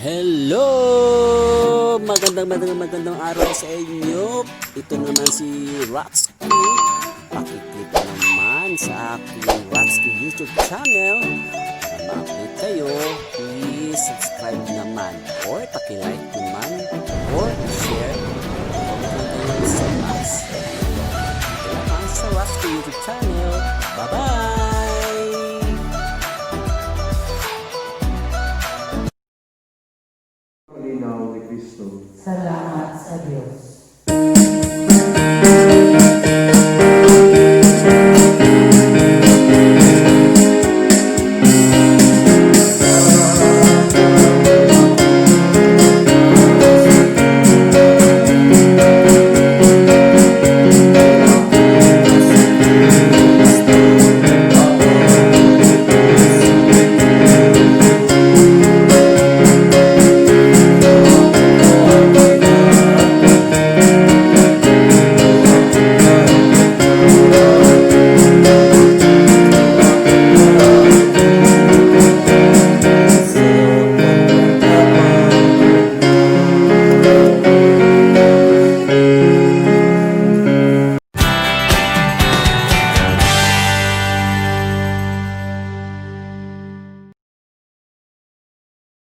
Hello! Magandang araw sa inyo. Ito naman si Ratsky. Pakiclick naman sa aking Ratsky YouTube channel. Para ma-update kayo, please subscribe naman or pakilike naman or share or sa mas. Ito naman sa Ratsky YouTube channel. Bye-bye! Linaw ni Kristo. Salamat sa Diyos.